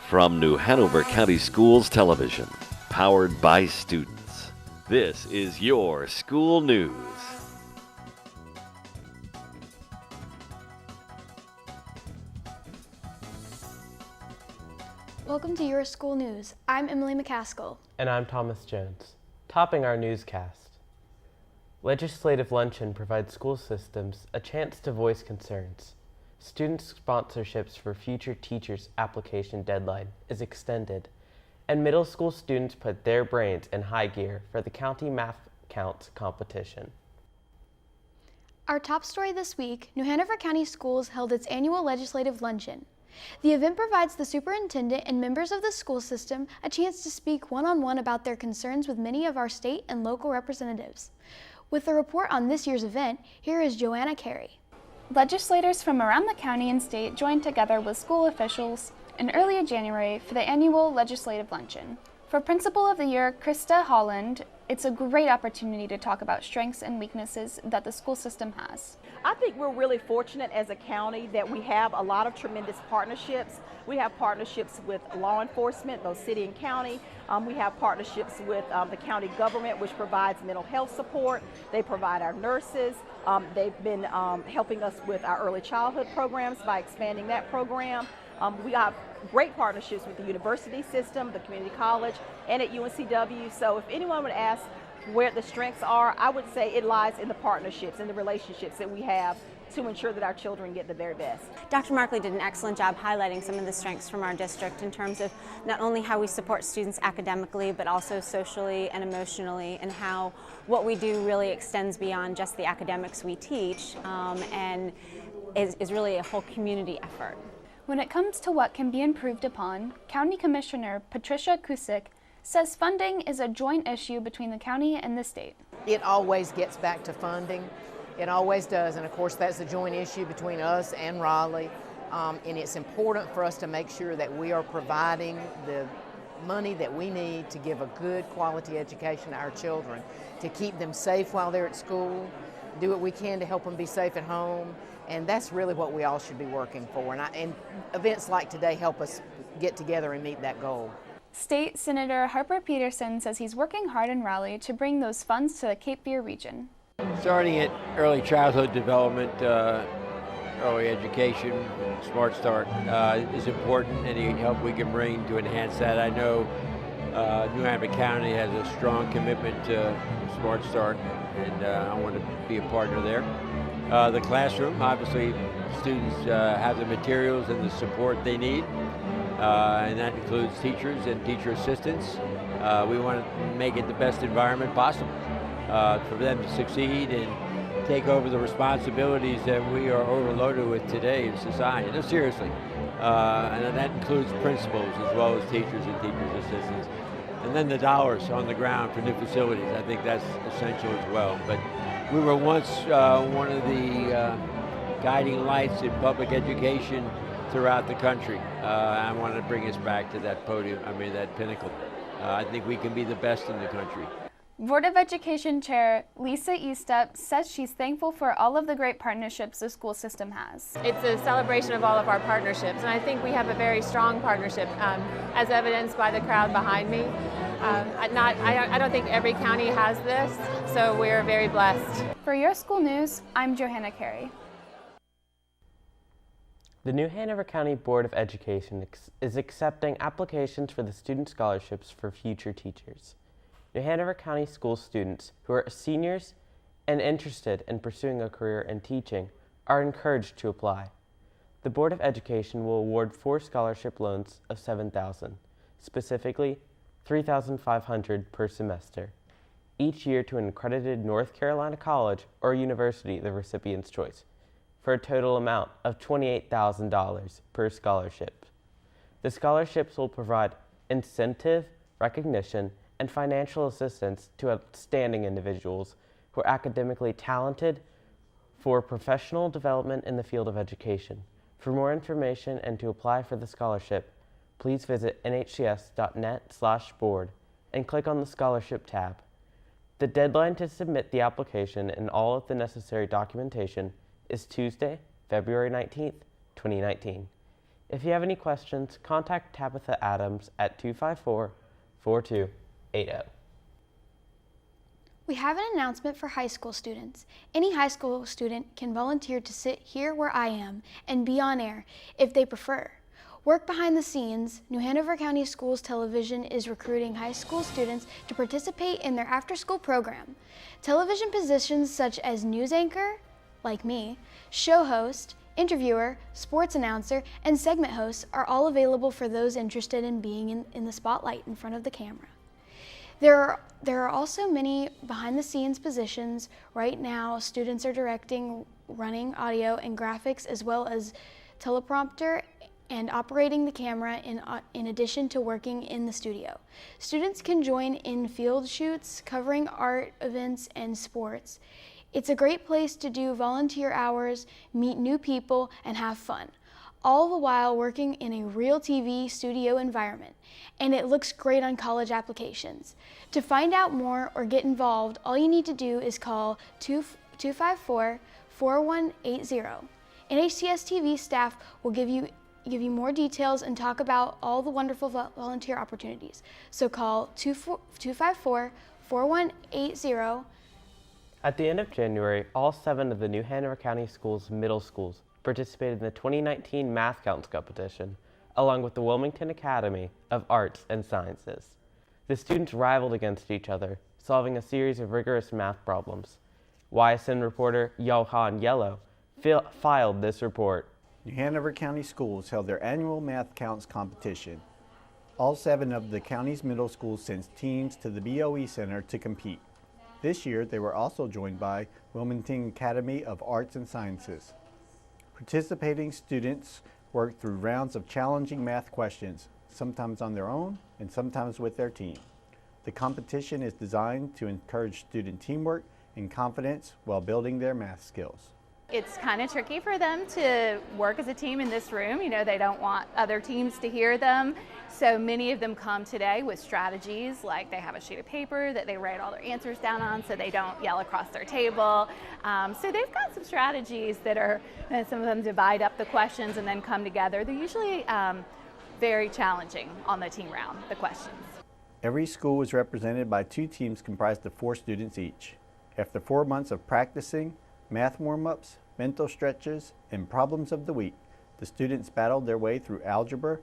From New Hanover County Schools Television, powered by students, this is your school news. Welcome to Your School News. I'm Emily McCaskill. And I'm Thomas Jones. Topping our newscast. Legislative Luncheon provides school systems a chance to voice concerns. Student sponsorships for future teachers' application deadline is extended, and middle school students put their brains in high gear for the County Math Counts competition. Our top story this week, New Hanover County Schools held its annual Legislative Luncheon. The event provides the superintendent and members of the school system a chance to speak one-on-one about their concerns with many of our state and local representatives. With a report on this year's event, here is Joanna Carey. Legislators from around the county and state joined together with school officials in early January for the annual Legislative Luncheon. For Principal of the Year, Krista Holland, it's a great opportunity to talk about strengths and weaknesses that the school system has. I think we're really fortunate as a county that we have a lot of tremendous partnerships. We have partnerships with law enforcement, both city and county. We have partnerships with the county government, which provides mental health support. They provide our nurses. They've been helping us with our early childhood programs by expanding that program. We have great partnerships with the university system, the community college, and at UNCW. So if anyone would ask where the strengths are, I would say it lies in the partnerships and the relationships that we have to ensure that our children get the very best. Dr. Markley did an excellent job highlighting some of the strengths from our district in terms of not only how we support students academically, but also socially and emotionally, and how what we do really extends beyond just the academics we teach and is really a whole community effort. When it comes to what can be improved upon, County Commissioner Patricia Cusick says funding is a joint issue between the county and the state. It always gets back to funding. It always does, and of course that's a joint issue between us and Raleigh, and it's important for us to make sure that we are providing the money that we need to give a good quality education to our children, to keep them safe while they're at school, do what we can to help them be safe at home, and that's really what we all should be working for, and events like today help us get together and meet that goal. State Senator Harper Peterson says he's working hard in Raleigh to bring those funds to the Cape Fear region. Starting at early childhood development, early education, Smart Start is important. Any help we can bring to enhance that. I know New Hanover County has a strong commitment to Smart Start, and I want to be a partner there. The classroom, obviously students have the materials and the support they need, and that includes teachers and teacher assistants. We want to make it the best environment possible for them to succeed and take over the responsibilities that we are overloaded with today in society. No, seriously. And that includes principals as well as teachers and teachers assistants. And then the dollars on the ground for new facilities. I think that's essential as well. But we were once one of the guiding lights in public education throughout the country. I want to bring us back to that podium, that pinnacle. I think we can be the best in the country. Board of Education Chair Lisa Estep says she's thankful for all of the great partnerships the school system has. It's a celebration of all of our partnerships, and I think we have a very strong partnership, as evidenced by the crowd behind me. I don't think every county has this, so we're very blessed. For Your School News, I'm Johanna Carey. The New Hanover County Board of Education is accepting applications for the student scholarships for future teachers. New Hanover County School students who are seniors and interested in pursuing a career in teaching are encouraged to apply. The Board of Education will award 4 scholarship loans of $7,000, specifically $3,500 per semester, each year to an accredited North Carolina college or university, the recipient's choice, for a total amount of $28,000 per scholarship. The scholarships will provide incentive, recognition, and financial assistance to outstanding individuals who are academically talented for professional development in the field of education. For more information and to apply for the scholarship, please visit nhcs.net/board and click on the Scholarship tab. The deadline to submit the application and all of the necessary documentation is Tuesday, February 19th, 2019. If you have any questions, contact Tabitha Adams at 254-4280. We have an announcement for high school students. Any high school student can volunteer to sit here where I am and be on air if they prefer. Work behind the scenes, New Hanover County Schools Television is recruiting high school students to participate in their after-school program. Television positions such as news anchor, like me, show host, interviewer, sports announcer, and segment hosts are all available for those interested in being in the spotlight in front of the camera. There are also many behind-the-scenes positions. Right now, students are directing, running audio and graphics, as well as teleprompter and operating the camera in addition to working in the studio. Students can join in field shoots, covering art events and sports. It's a great place to do volunteer hours, meet new people, and have fun, all the while working in a real TV studio environment, and it looks great on college applications. To find out more or get involved, all you need to do is call 254-4180. NHCS TV staff will give you more details and talk about all the wonderful volunteer opportunities. So call 254-4180. At the end of January, all 7 of the New Hanover County Schools middle schools participated in the 2019 Math Counts competition, along with the Wilmington Academy of Arts and Sciences. The students rivaled against each other, solving a series of rigorous math problems. YSN reporter Johan Yellow filed this report. New Hanover County Schools held their annual Math Counts competition. All 7 of the county's middle schools sent teams to the BOE Center to compete. This year, they were also joined by Wilmington Academy of Arts and Sciences. Participating students worked through rounds of challenging math questions, sometimes on their own and sometimes with their team. The competition is designed to encourage student teamwork and confidence while building their math skills. It's kind of tricky for them to work as a team in this room. You know, they don't want other teams to hear them. So many of them come today with strategies, like they have a sheet of paper that they write all their answers down on so they don't yell across their table. So they've got some strategies that are, some of them divide up the questions and then come together. They're usually very challenging on the team round, the questions. Every school was represented by 2 teams comprised of 4 students each. After 4 months of practicing, math warm-ups, mental stretches, and problems of the week, the students battled their way through algebra,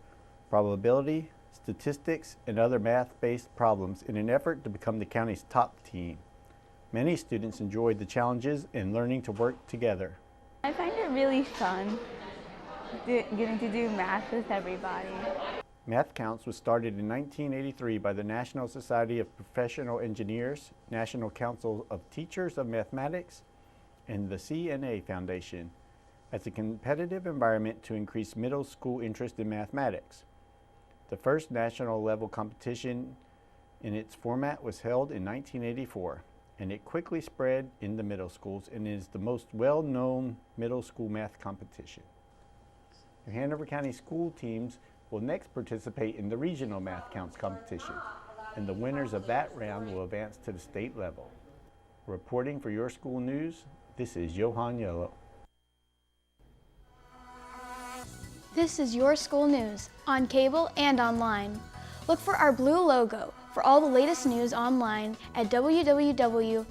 probability, statistics, and other math-based problems in an effort to become the county's top team. Many students enjoyed the challenges and learning to work together. I find it really fun getting to do math with everybody. Math Counts was started in 1983 by the National Society of Professional Engineers, National Council of Teachers of Mathematics, and the CNA Foundation as a competitive environment to increase middle school interest in mathematics. The first national level competition in its format was held in 1984, and it quickly spread in the middle schools and is the most well-known middle school math competition. New Hanover County school teams will next participate in the regional Math Counts competition, and the winners of that round will advance to the state level. Reporting for Your School News, this is Johan Yellow. This is Your School News, on cable and online. Look for our blue logo for all the latest news online at www.nhcs.net.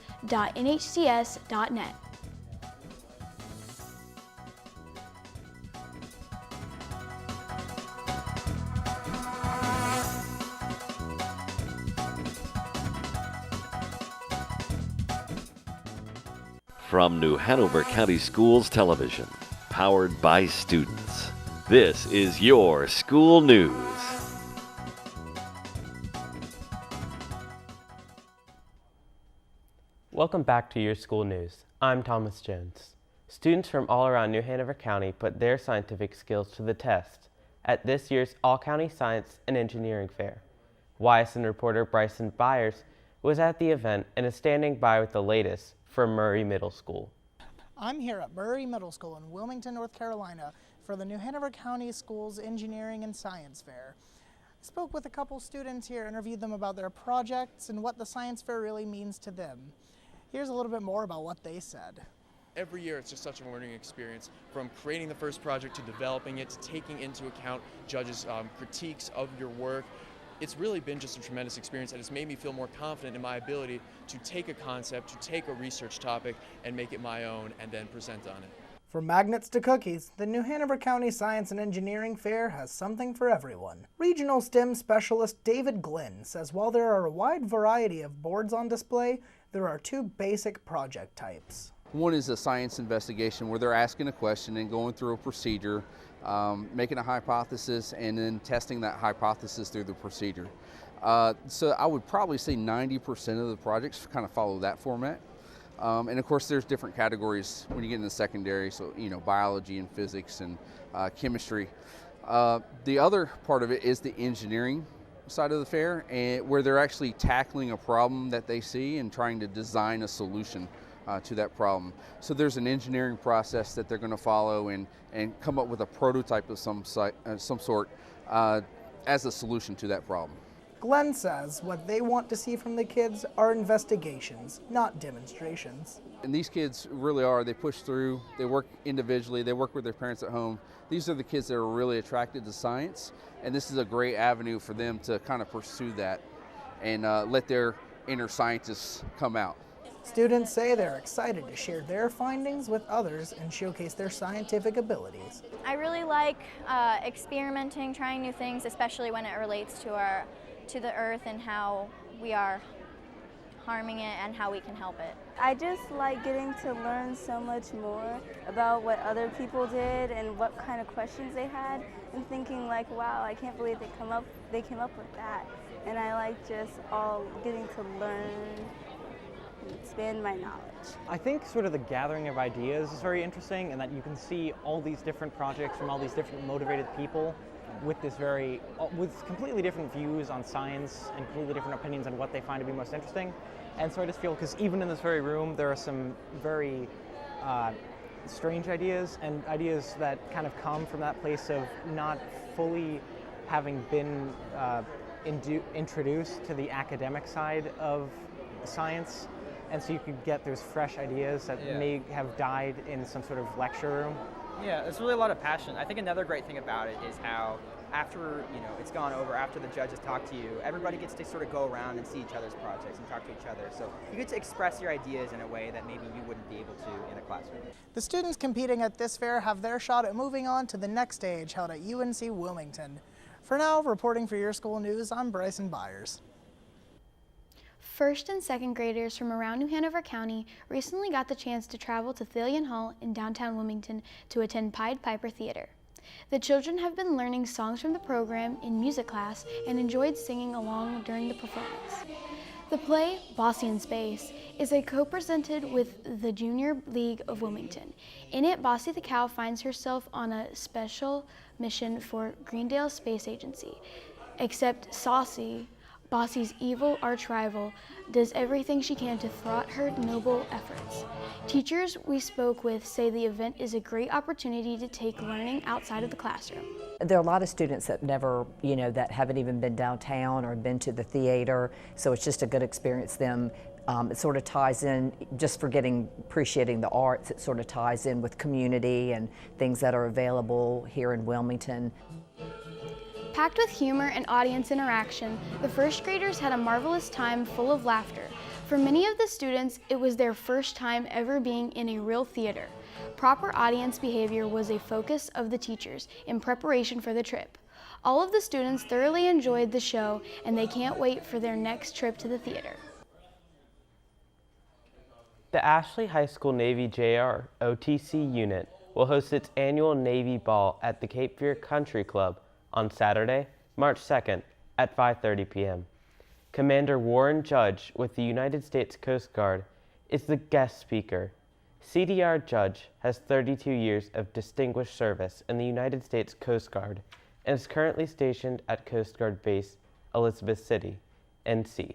From New Hanover County Schools Television, powered by students, this is Your School News. Welcome back to Your School News. I'm Thomas Jones. Students from all around New Hanover County put their scientific skills to the test at this year's All-County Science and Engineering Fair. YSN reporter Bryson Byers was at the event and is standing by with the latest from Murray Middle School. I'm here at Murray Middle School in Wilmington, North Carolina for the New Hanover County Schools Engineering and Science Fair. I spoke with a couple students here, interviewed them about their projects and what the science fair really means to them. Here's a little bit more about what they said. every year it's just such a learning experience, from creating the first project to developing it to taking into account judges' critiques of your work. It's really been just a tremendous experience, and it's made me feel more confident in my ability to take a concept, to take a research topic and make it my own and then present on it. From magnets to cookies, the New Hanover County Science and Engineering Fair has something for everyone. Regional STEM specialist David Glenn says while there are a wide variety of boards on display, there are two basic project types. One is a science investigation where they're asking a question and going through a procedure, making a hypothesis and then testing that hypothesis through the procedure. So I would probably say 90% of the projects kind of follow that format. And of course there's different categories when you get into secondary, so biology and physics and chemistry. The other part of it is the engineering side of the fair, and where they're actually tackling a problem that they see and trying to design a solution to that problem. So there's an engineering process that they're going to follow and come up with a prototype of some sort as a solution to that problem. Glenn says what they want to see from the kids are investigations, not demonstrations. And these kids really are, they push through, they work individually, they work with their parents at home. These are the kids that are really attracted to science, and this is a great avenue for them to kind of pursue that and let their inner scientists come out. Students say they're excited to share their findings with others and showcase their scientific abilities. I really like experimenting, trying new things, especially when it relates to the earth and how we are harming it and how we can help it. I just like getting to learn so much more about what other people did and what kind of questions they had, and thinking like, wow, I can't believe they came up with that. And I like just all getting to learn and expand my knowledge. I think sort of the gathering of ideas is very interesting, and that you can see all these different projects from all these different motivated people with with completely different views on science and completely different opinions on what they find to be most interesting. And so I just feel, because even in this very room there are some very strange ideas, and ideas that kind of come from that place of not fully having been introduced to the academic side of science. And so you could get those fresh ideas that may have died in some sort of lecture room. Yeah, there's really a lot of passion. I think another great thing about it is how after it's gone over, after the judges talk to you, everybody gets to sort of go around and see each other's projects and talk to each other. So you get to express your ideas in a way that maybe you wouldn't be able to in a classroom. The students competing at this fair have their shot at moving on to the next stage held at UNC Wilmington. For now, reporting for Your School News, I'm Bryson Byers. First and second graders from around New Hanover County recently got the chance to travel to Thalian Hall in downtown Wilmington to attend Pied Piper Theater. The children have been learning songs from the program in music class and enjoyed singing along during the performance. The play, Bossy in Space, is co-presented with the Junior League of Wilmington. In it, Bossy the cow finds herself on a special mission for Greendale Space Agency, except Saucy, Bossy's evil arch-rival, does everything she can to thwart her noble efforts. Teachers we spoke with say the event is a great opportunity to take learning outside of the classroom. There are a lot of students that never, that haven't even been downtown or been to the theater, so it's just a good experience them. It sort of ties in, just for appreciating the arts, it sort of ties in with community and things that are available here in Wilmington. Packed with humor and audience interaction, the first graders had a marvelous time full of laughter. For many of the students, it was their first time ever being in a real theater. Proper audience behavior was a focus of the teachers in preparation for the trip. All of the students thoroughly enjoyed the show, and they can't wait for their next trip to the theater. The Ashley High School Navy JR OTC unit will host its annual Navy Ball at the Cape Fear Country Club on Saturday, March 2nd at 5:30 p.m. Commander Warren Judge with the United States Coast Guard is the guest speaker. CDR Judge has 32 years of distinguished service in the United States Coast Guard and is currently stationed at Coast Guard Base Elizabeth City, NC,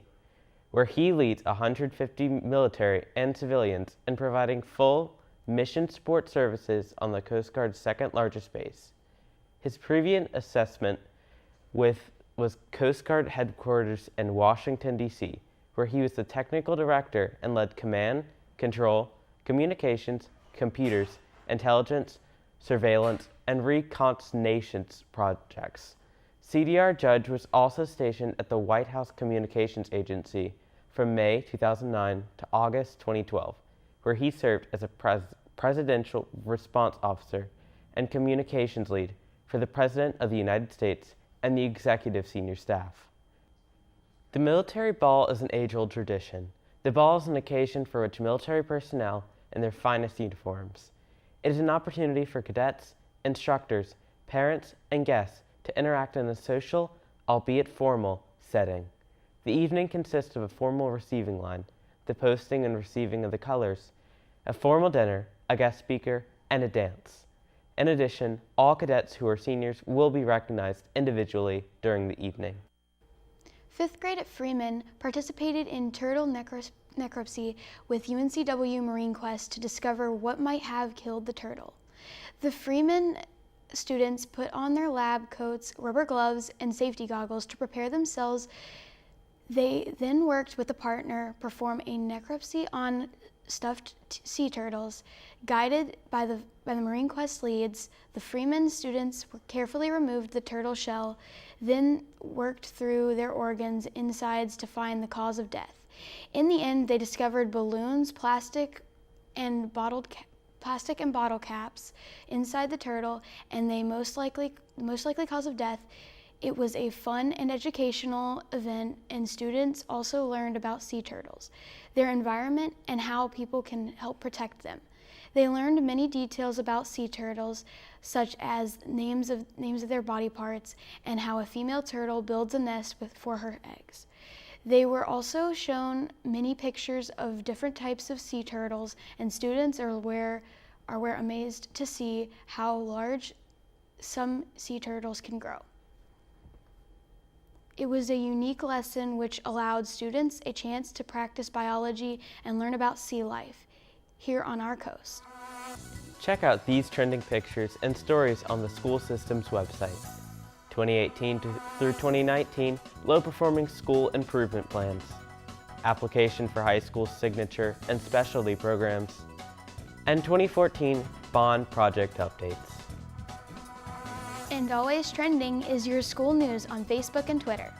where he leads 150 military and civilians in providing full mission support services on the Coast Guard's second largest base. His previous assessment was Coast Guard headquarters in Washington, D.C., where he was the technical director and led command, control, communications, computers, intelligence, surveillance, and reconnaissance projects. CDR Judge was also stationed at the White House Communications Agency from May 2009 to August 2012, where he served as a presidential response officer and communications lead for the President of the United States and the executive senior staff. The military ball is an age-old tradition. The ball is an occasion for which military personnel in their finest uniforms. It is an opportunity for cadets, instructors, parents, and guests to interact in a social, albeit formal, setting. The evening consists of a formal receiving line, the posting and receiving of the colors, a formal dinner, a guest speaker, and a dance. In addition, all cadets who are seniors will be recognized individually during the evening. 5th grade at Freeman participated in turtle necropsy with UNCW Marine Quest to discover what might have killed the turtle. The Freeman students put on their lab coats, rubber gloves, and safety goggles to prepare themselves. They then worked with a partner, perform a necropsy on stuffed sea turtles. Guided by the Marine Quest leads, the Freeman students carefully removed the turtle shell, then worked through their organs insides to find the cause of death. In the end, they discovered balloons, plastic and bottle caps inside the turtle, and the most likely cause of death. It was a fun and educational event, and students also learned about sea turtles, their environment, and how people can help protect them. They learned many details about sea turtles, such as names of their body parts and how a female turtle builds a nest for her eggs. They were also shown many pictures of different types of sea turtles, and students were amazed to see how large some sea turtles can grow. It was a unique lesson which allowed students a chance to practice biology and learn about sea life here on our coast. Check out these trending pictures and stories on the school system's website. 2018 through 2019 low-performing school improvement plans, application for high school signature and specialty programs, and 2014 bond project updates. And always trending is your school news on Facebook and Twitter.